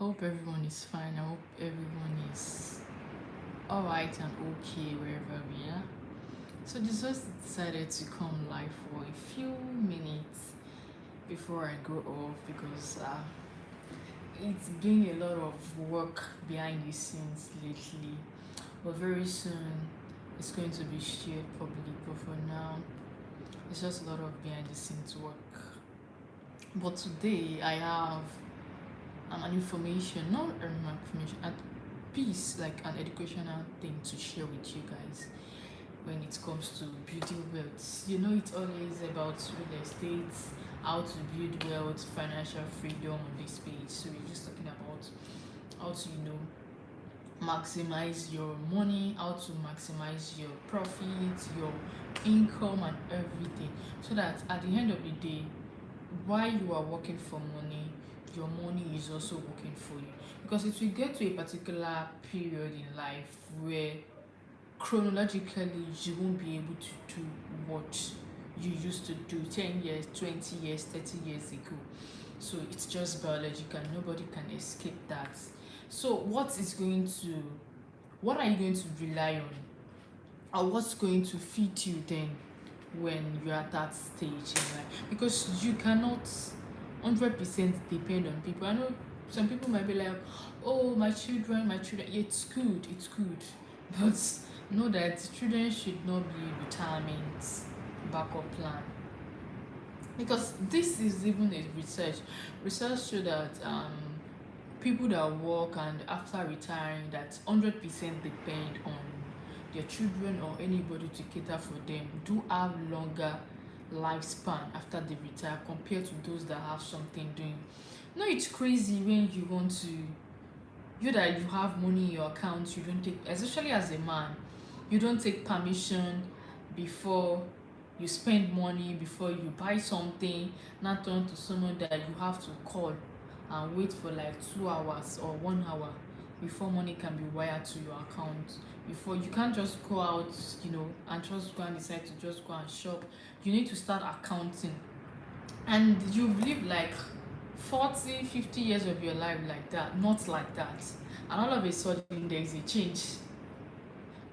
Hope everyone is fine. I hope everyone is alright and okay wherever we are. So just decided to come live for a few minutes before I go off because it's been a lot of work behind the scenes lately. But very soon it's going to be shared publicly. But for now, it's just a lot of behind the scenes work. But today I have an information, not information, a piece like an educational thing to share with you guys when it comes to building wealth. You know, it's always about real estate, how to build wealth, financial freedom on this page. So we're just talking about how to, maximize your money, how to maximize your profit, your income, and everything. So that at the end of the day, while you are working for money, your money is also working for you. Because it will get to a particular period in life where chronologically you won't be able to do what you used to do 10 years, 20 years, 30 years ago. So it's just biological, nobody can escape that. So what are you going to rely on, or what's going to feed you then when you're at that stage in life? Because you cannot 100% depend on people. I know some people might be like, oh, my children, yeah, it's good, but know that children should not be retirement backup plan. Because this is even a research show that people that work and after retiring, that 100% depend on their children or anybody to cater for them, do have longer lifespan after they retire compared to those that have something doing. No, it's crazy when you have money in your account, you don't take, especially as a man, you don't take permission before you spend money, before you buy something, not turn to someone that you have to call and wait for like 2 hours or 1 hour before money can be wired to your account. Before, you can't just go out, and just go and decide to just go and shop. You need to start accounting, and you've lived like 40, 50 years of your life like that, not like that, and all of a sudden there is a change.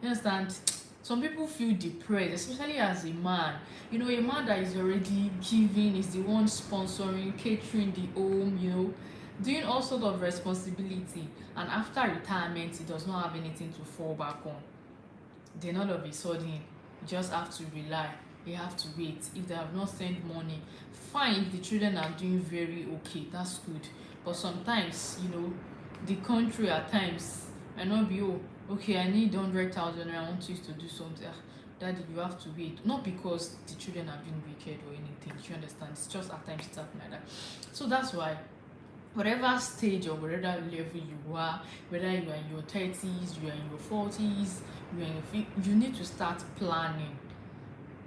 You understand? Some people feel depressed, especially as a man. A man that is already giving, is the one sponsoring, catering the home, doing all sort of responsibility, and after retirement he does not have anything to fall back on. Then all of a sudden you just have to rely, you have to wait. If they have not sent money, fine. If the children are doing very okay, that's good. But sometimes, the country at times might not be, oh, okay, I need 100,000 I want you to do something. Daddy, you have to wait. Not because the children are being wicked or anything, you understand? It's just at times it's happening like that. So that's why whatever stage or whatever level you are, whether you are in your 30s, you are in your 40s, you are in your you need to start planning.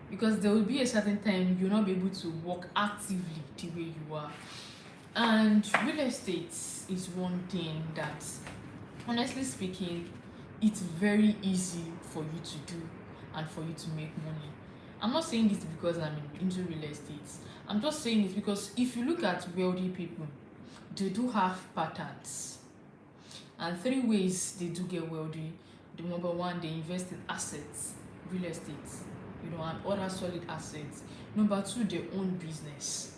Because there will be a certain time you'll not be able to work actively the way you are. And real estate is one thing that, honestly speaking, it's very easy for you to do and for you to make money. I'm not saying this because I'm into real estate. I'm just saying this because if you look at wealthy people, they do have patterns, and 3 ways they do get wealthy. The number one, they invest in assets, real estate, and other solid assets. Number two, they own business.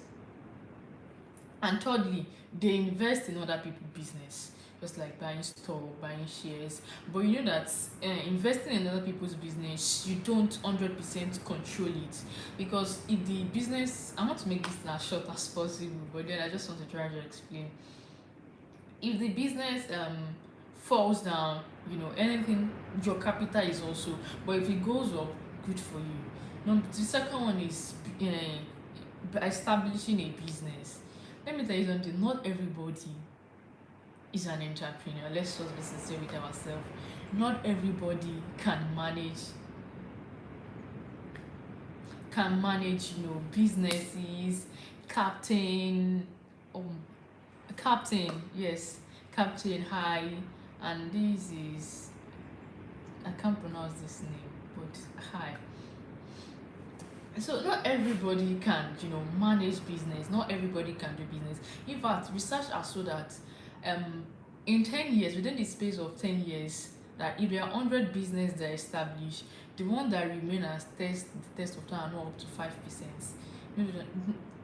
And thirdly, they invest in other people's business, just like buying stock, buying shares. But you know that investing in other people's business, you don't 100% control it. Because if the business, I want to make this as short as possible, but then I just want to try to explain. If the business falls down, anything, your capital is also, but if it goes up, good for you. The second one is establishing a business. Let me tell you something, not everybody is an entrepreneur. Let's just be sincere with ourselves. Not everybody can manage businesses, captain, yes, captain high, and this is, I can't pronounce this name, but high. So not everybody can manage business. Not everybody can do business. In fact, research has shown that um in 10 years, within the space of 10 years, that if there are 100 business that are established, the one that remain as the test of time are not up to 5%. You know,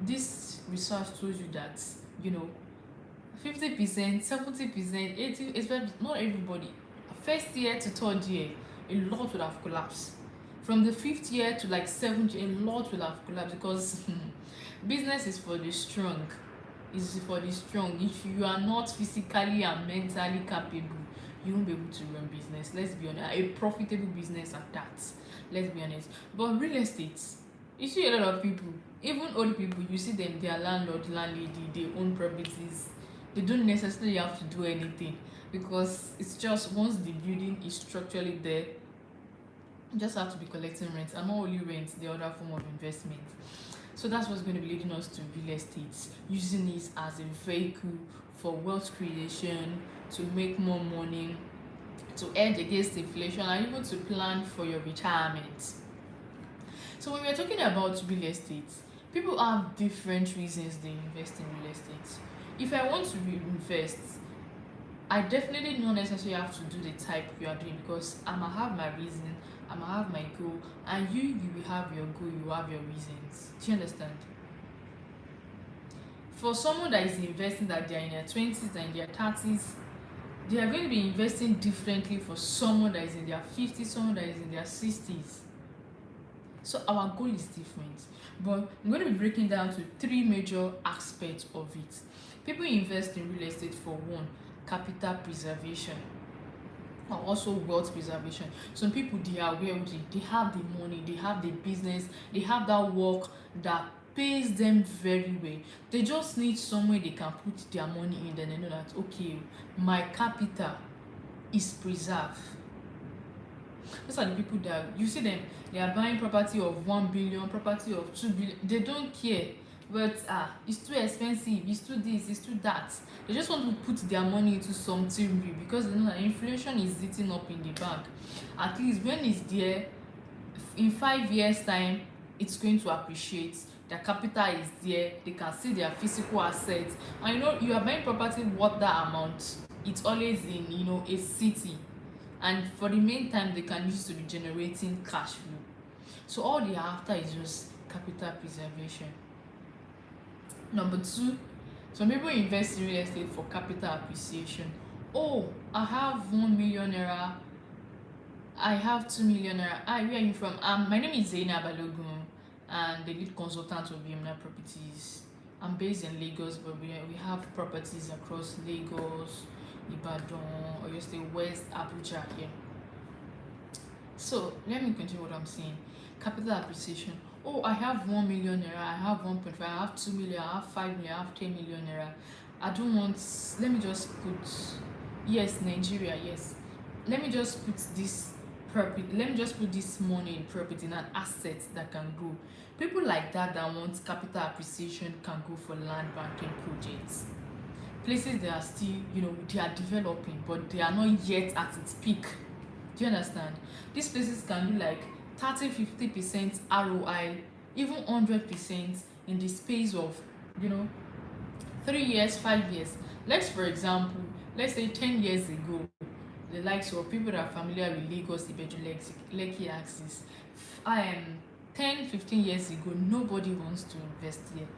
this research shows you that, you know, 50%, 70%, 80, especially not everybody. First year to third year, a lot would have collapsed. From the fifth year to like seventh year, a lot will have collapsed because business is for the strong. It's for the strong. If you are not physically and mentally capable, you won't be able to run business. Let's be honest. A profitable business at that. Let's be honest. But real estate, you see a lot of people, even old people, you see them, they are landlord, landlady, they own properties. They don't necessarily have to do anything because it's just once the building is structurally there, you just have to be collecting rent, and not only rent, the other form of investment. So that's what's going to be leading us to real estate, using it as a vehicle for wealth creation, to make more money, to hedge against inflation, and even to plan for your retirement. So when we're talking about real estate, people have different reasons they invest in real estate. If I want to invest, I definitely not necessarily have to do the type you are doing, because I might have my reason, I might have my goal, and you will have your goal, you have your reasons. Do you understand? For someone that is investing, that they are in their 20s and their 30s, they are going to be investing differently for someone that is in their 50s, someone that is in their 60s. So our goal is different. But I'm going to be breaking down to three major aspects of it. People invest in real estate for one, capital preservation, and also wealth preservation. Some people, they are wealthy, they have the money, they have the business, they have that work that pays them very well. They just need somewhere they can put their money in, then they know that, okay, my capital is preserved. Those are the people that you see them, they are buying property of 1 billion, property of 2 billion. They don't care. But it's too expensive, it's too this, it's too that. They just want to put their money into something real, because they know that inflation is eating up in the bank. At least when it's there, in 5 years time, it's going to appreciate. Their capital is there, they can see their physical assets. And you know, you are buying property worth that amount, it's always in, you know, a city, and for the main time they can use to be generating cash flow. So all they are after is just capital preservation. Number two, some people invest in real estate for capital appreciation. Oh, I have 1 million naira, I have 2 million naira. Where are you from? My name is Zaina Balogun, and the lead consultant of Yemina Properties. I'm based in Lagos, but we have properties across Lagos, Ibadan, Oyo State, West, Abuja here. So let me continue what I'm saying. Capital appreciation. Oh, I have 1 million naira, I have 1.5, I have 2 million, I have 5 million, I have 10 million naira. I don't want, let me just put, yes, Nigeria, yes. Let me just put this property, let me just put this money in property, in an asset that can grow. People like that want capital appreciation can go for land banking projects. Places that are still, you know, they are developing, but they are not yet at its peak. Do you understand? These places can do like 30-50% ROI, even 100% in the space of, you know, 3 years, 5 years. For example, let's say 10 years ago, the likes of people that are familiar with Lagos, Ibeju, Lekki axis, 10-15 years ago, nobody wants to invest here.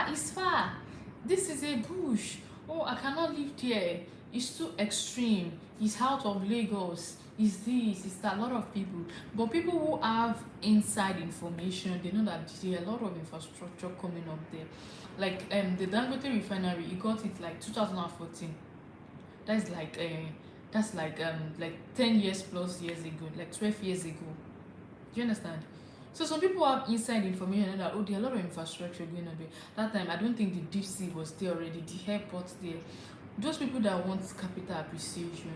It's far, this is a bush, oh, I cannot live there, it's too extreme, it's out of Lagos, it's this, it's that. A lot of people, but people who have inside information, they know that there are a lot of infrastructure coming up there. Like the Dangote refinery, it got it like 2014. That's like 10 years plus years ago, like 12 years ago. Do you understand? So some people have inside information and that, oh, there are a lot of infrastructure going on there. That time, I don't think the deep sea was there already, the airport there. Those people that want capital appreciation,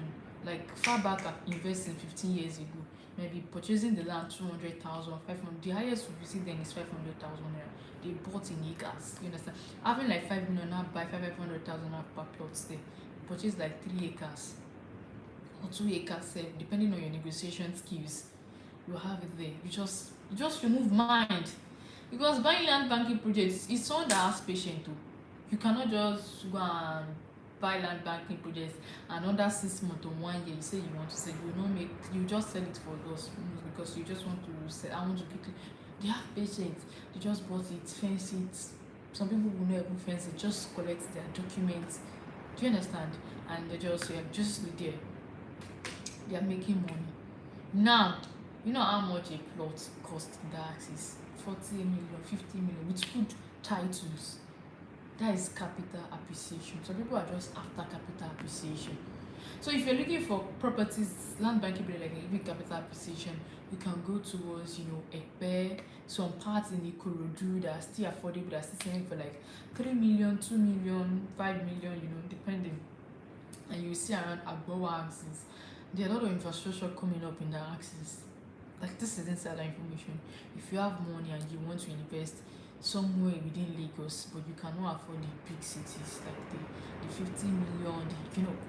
like far back investing 15 years ago, maybe purchasing the land 200,000, 500. The highest we see then is 500,000 naira. They bought in acres. You understand? Having like 5 million now, buy 500,000 per plots there. Purchase like 3 acres or 2 acres, depending on your negotiation skills. You have it there. You just remove mind, because buying land banking projects is someone that has patience too. You cannot just go and buy land banking projects, and under 6 months or 1 year you say you want to sell, you will not make, you just sell it for loss, because you just want to sell. I want to quickly. They have patience. They just bought it, fence it. Some people will not even fence it, just collect their documents. Do you understand? And they just there. They are making money. Now, you know how much a plot cost in that axis? 40 million, 50 million with good titles. That is capital appreciation. Some people are just after capital appreciation. So if you're looking for properties, land banking be like a big capital appreciation, you can go towards, Ekpe, some parts in Ikorodu that are still affordable, that are still selling for like 3 million, 2 million, 5 million, depending. And you see around Agbowa axis, there are a lot of infrastructure coming up in the axis. Like, this is insider information. If you have money and you want to invest somewhere within Lagos, but you cannot afford the big cities like the 50 million,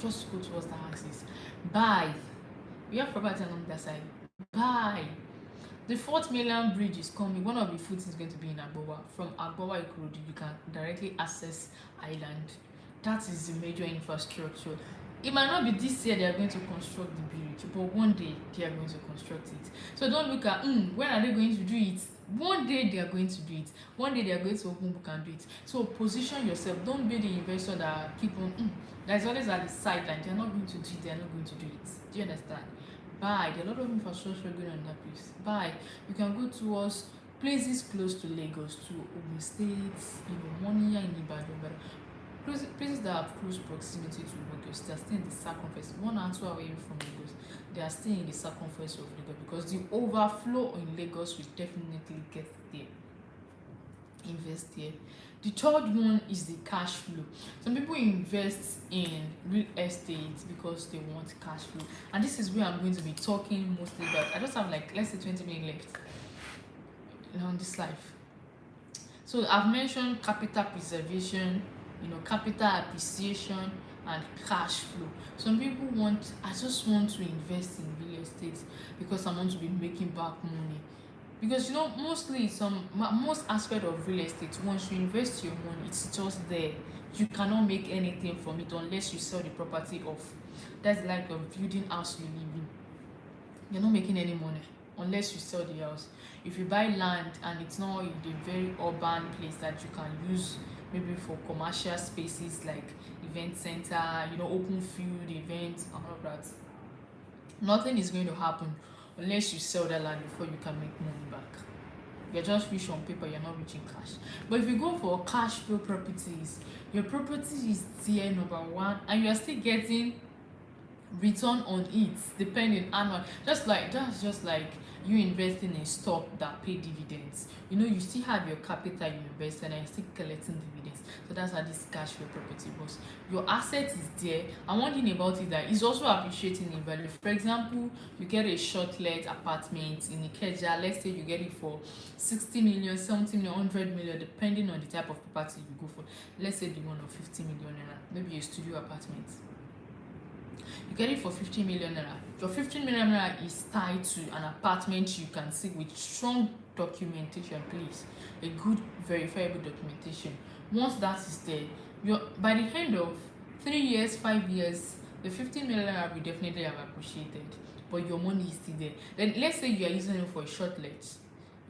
just go towards the axis. Buy. We have property along that side. Buy. The 4th mainland bridge is coming. One of the foods is going to be in Agbowa. From Agbowa Ikorodu, you can directly access island. That is the major infrastructure. It might not be this year they are going to construct the bridge, but one day they are going to construct it. So don't look at when are they going to do it. One day they are going to do it. One day they are going to open book and do it. So position yourself. Don't be the investor that keep on that's always at the sideline. They are not going to do it. They are not going to do it. Do you understand? Buy. There are a lot of infrastructure going on in that place. Buy. You can go towards places close to Lagos, to Ogun State, Moniya in Ibadan, places that have close proximity to Lagos. They are still in the circumference, 1 or 2 hours away from Lagos. They are still in the circumference of Lagos, because the overflow in Lagos will definitely get there. Invest there. The third one is the cash flow. Some people invest in real estate because they want cash flow, and this is where I'm going to be talking mostly about. I just have like, let's say, 20 minutes left on this life. So I've mentioned capital preservation, capital appreciation, and cash flow. Some people I just want to invest in real estate because I want to be making back money. Because most aspect of real estate, once you invest your money, it's just there. You cannot make anything from it unless you sell the property off. That's like a building house you live in. You're not making any money unless you sell the house. If you buy land and it's not in a very urban place that you can use maybe for commercial spaces like event center, open field events and all of that, nothing is going to happen unless you sell that land before you can make money back. You're just rich on paper, you're not rich in cash. But if you go for cash flow properties, your property is tier number 1 and you're still getting return on it depending annual. That's just like you investing in stock that pay dividends. You still have your capital you invested and you're still collecting dividends. So that's how this cash flow property works. Your asset is there, and one thing about it that is also appreciating in value. For example, you get a short-let apartment in Ikeja. Let's say you get it for 60 million, 70 million, 100 million, depending on the type of property you go for. Let's say the one of 50 million, maybe a studio apartment. You get it for 50 million naira. Your 15 million naira is tied to an apartment you can see with strong documentation, please. A good verifiable documentation. Once that is there, by the end of 3 years, 5 years, the 15 million naira will definitely have appreciated, but your money is still there. Then let's say you are using it for a short let.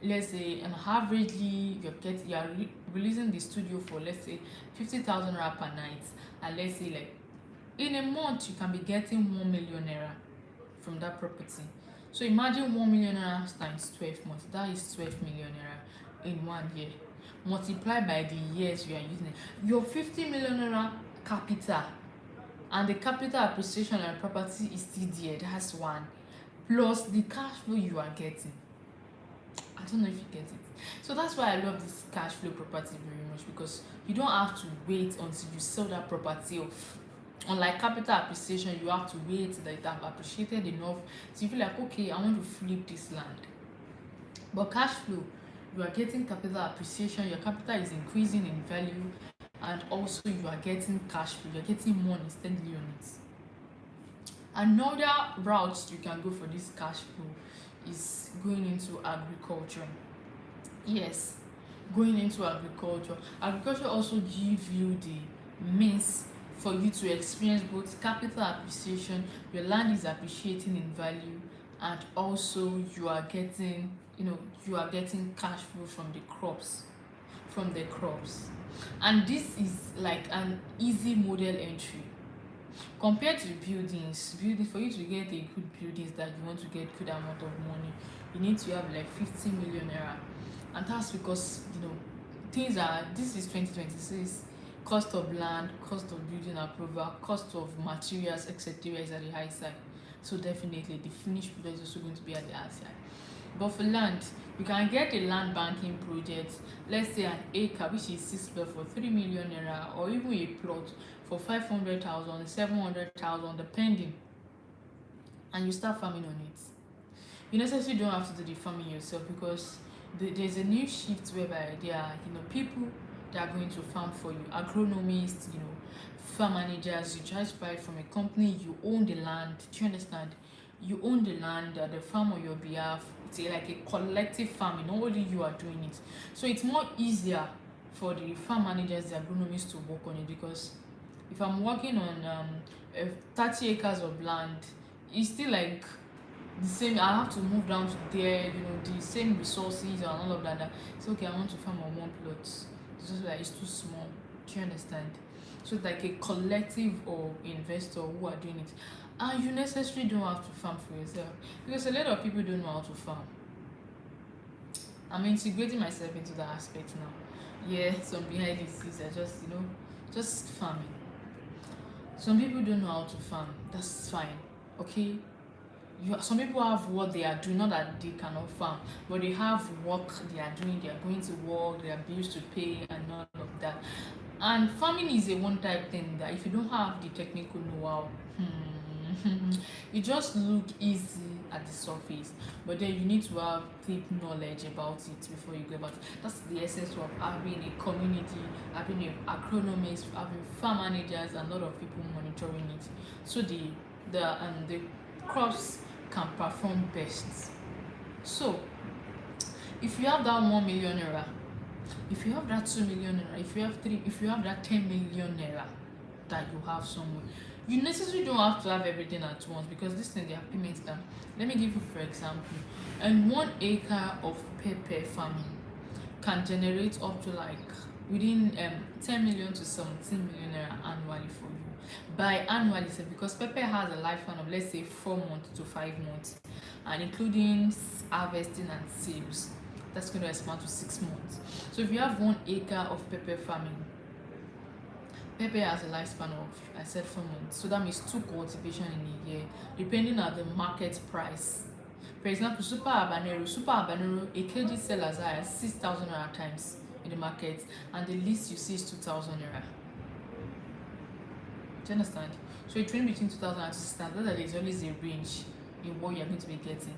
Let's say and averagely you are releasing the studio for, let's say, 50,000 naira per night, and let's say like in a month you can be getting 1 million naira from that property. So imagine 1 million naira times 12 months. That is 12 million naira in 1 year. Multiply by the years you are using it. Your 50 million naira capital and the capital appreciation on property is still there. That's one. Plus the cash flow you are getting. I don't know if you get it. So that's why I love this cash flow property very much, because you don't have to wait until you sell that property off. Unlike capital appreciation, you have to wait that it have appreciated enough so you feel like, okay, I want to flip this land. But cash flow, you are getting capital appreciation, your capital is increasing in value, and also you are getting cash flow, you're getting money steadily on it. Another route you can go for this cash flow is going into agriculture. Yes, going into agriculture. Agriculture also gives you the means for you to experience both capital appreciation, your land is appreciating in value, and also you are getting cash flow from the crops. And this is like an easy model entry compared to building. For you to get a good buildings that you want to get good amount of money, you need to have like 50 million naira. And that's because things are this is 2026. Cost of land, cost of building approval, cost of materials, etc. is at the high side. So definitely the finished product is also going to be at the high side. But for land, you can get a land banking project, let's say an acre which is 6 plot for 3 million naira, or even a plot for 500,000, 700,000, depending, and you start farming on it. You necessarily don't have to do the farming yourself, because there's a new shift whereby there are people that are going to farm for you, agronomists, farm managers. You just buy it from a company, you own the land. Do you understand? You own the land, the farm on your behalf. It's like a collective farming, not only you are doing it. So it's more easier for the farm managers, the agronomists, to work on it, because if I'm working on 30 acres of land, it's still like the same. I have to move down to there, the same resources and all of that. It's okay, I want to farm on one plot. It's just like it's too small. Do you understand? So it's like a collective or investor who are doing it. And you necessarily don't have to farm for yourself, because a lot of people don't know how to farm. I'm integrating myself into that aspect now. Yeah, some behind the scenes are just farming. Some people don't know how to farm. That's fine. Okay, some people have what they are doing, not that they cannot farm, but they have work they are doing. They are going to work, they are bills to pay, and all of that. And farming is a one type thing that if you don't have the technical know-how, it just look easy at the surface, but then you need to have deep knowledge about it before you go about it. That's the essence of having a community, having an agronomist, having farm managers, and a lot of people monitoring it, so the crops can perform best. So if you have that 1 million naira, if you have that 2 million naira, if you have that 10 million naira that you have somewhere, you necessarily don't have to have everything at once, because this thing, they are payments down. Let me give you for example, and 1 acre of pepper farming can generate up to like within 10 million to 17 million naira annually for you. By annually, because pepper has a lifespan of, let's say, 4 months to 5 months, and including harvesting and sales, that's going to expand to 6 months. So if you have 1 acre of pepper farming, pepper has a lifespan of, I said, 4 months. So that means 2 cultivation in a year, depending on the market price. For example, super habanero, a kg sell as high as 6,000 naira times in the market, and the least you see is 2,000 naira. Do you understand? So it ranges between 2,000 and 6,000. That is always a range in what you're going to be getting.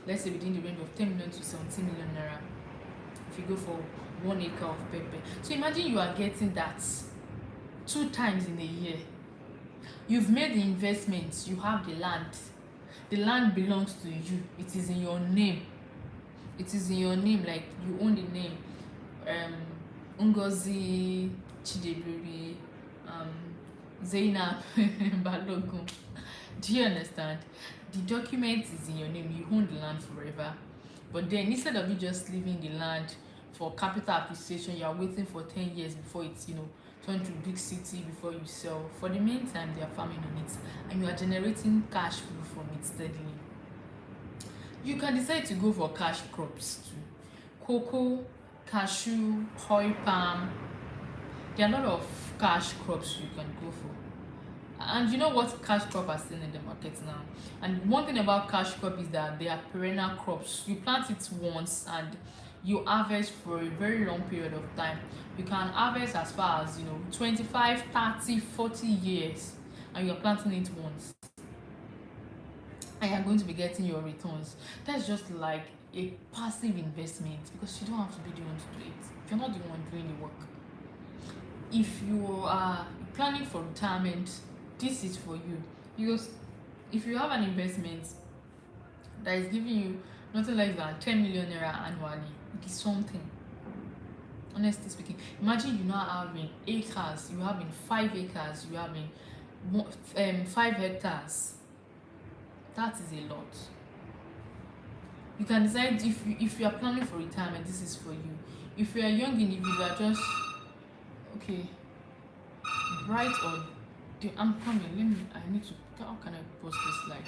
Let's say within the range of 10 million to 17 million naira if you go for 1 acre of pepper. So imagine you are getting that 2 times in a year. You've made the investments, you have the land belongs to you, it is in your name, like you own the name. Ngozi Chidebere, Zainab Balogun. Do you understand? The document is in your name, you own the land forever. But then instead of you just leaving the land for capital appreciation, you are waiting for 10 years before it's turn to big city before you sell. For the meantime, they are farming on it, and you are generating cash flow from it steadily. You can decide to go for cash crops too. Cocoa, cashew, oil palm. There are a lot of cash crops you can go for. And you know what cash crop are still in the market now. And one thing about cash crop is that they are perennial crops. You plant it once and you harvest for a very long period of time. You can harvest as far as 25, 30, 40 years, and you're planting it once, and you're going to be getting your returns. That's just like a passive investment, because you don't have to be the one to do it. You're not the one doing the work. If you are planning for retirement, this is for you, because if you have an investment that is giving you nothing less than 10 million naira annually, it is something. honestly speaking. Imagine you now having acres, you having 5 acres, you having 5 hectares. That is a lot. You can decide if you are planning for retirement, this is for you. If you are a young individual, just okay, bright or I'm coming. Let me. I need to. How can I post this live?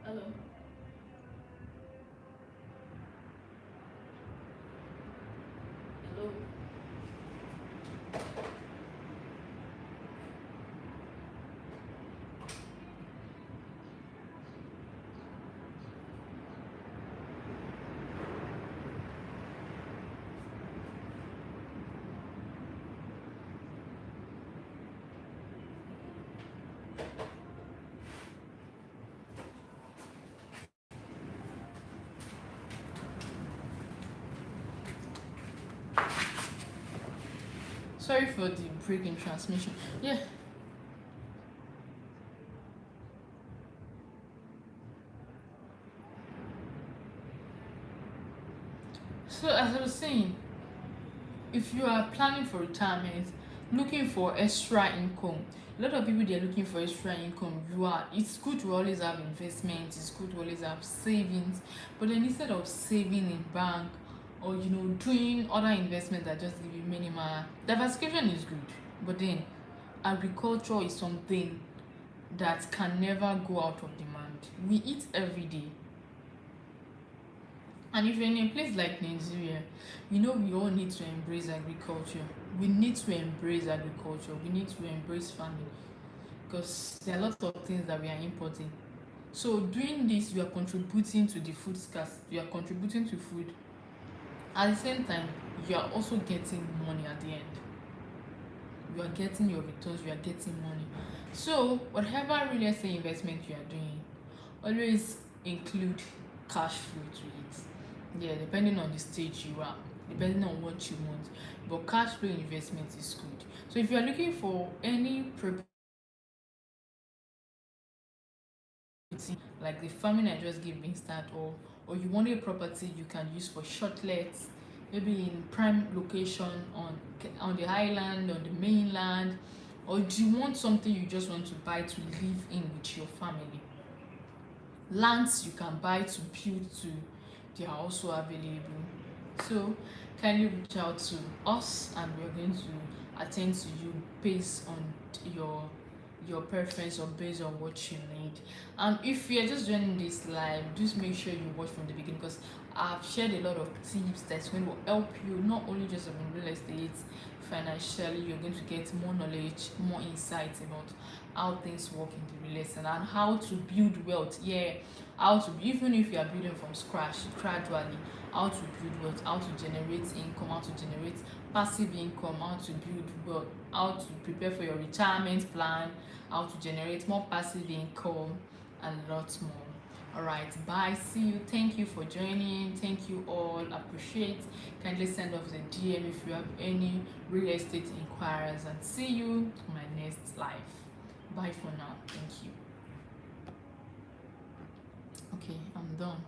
Hello. Hello. Sorry for the break in transmission. Yeah. So as I was saying, if you are planning for retirement, looking for extra income, a lot of people they're looking for extra income. It's good to always have investments, it's good to always have savings, but then instead of saving in bank or doing other investments that just give you minimal, diversification is good, but then agriculture is something that can never go out of demand. We eat every day. And if you're in a place like Nigeria, we all need to embrace agriculture. We need to embrace agriculture. We need to embrace farming because there are a lot of things that we are importing. So doing this, you are contributing to the food scarcity. You are contributing to food. At the same time, you are also getting money at the end. You are getting your returns. You are getting money. So whatever real estate investment you are doing, always include cash flow to it. Yeah, depending on the stage you are, depending on what you want, but cash flow investment is good. So if you are looking for any property like the farming I just gave start, or you want a property you can use for shortlets, maybe in prime location on the island, on the mainland, or do you want something you just want to buy to live in with your family, lands you can buy to build to, they are also available. So kindly reach out to us and we're going to attend to you based on your preference or based on what you need. And if you're just joining this live, just make sure you watch from the beginning because I've shared a lot of tips that's going to help you not only just on real estate financially. You're going to get more knowledge, more insights about how things work in the real estate and how to build wealth. Yeah, how to, even if you are building from scratch gradually, how to build wealth, how to generate income, how to generate passive income, how to build wealth, how to prepare for your retirement plan, how to generate more passive income, and lots more. All right, bye, see you. Thank you for joining. Thank you all, appreciate. Kindly send us a DM if you have any real estate inquiries, and see you on my next live. Bye for now. Thank you. Okay, I'm done.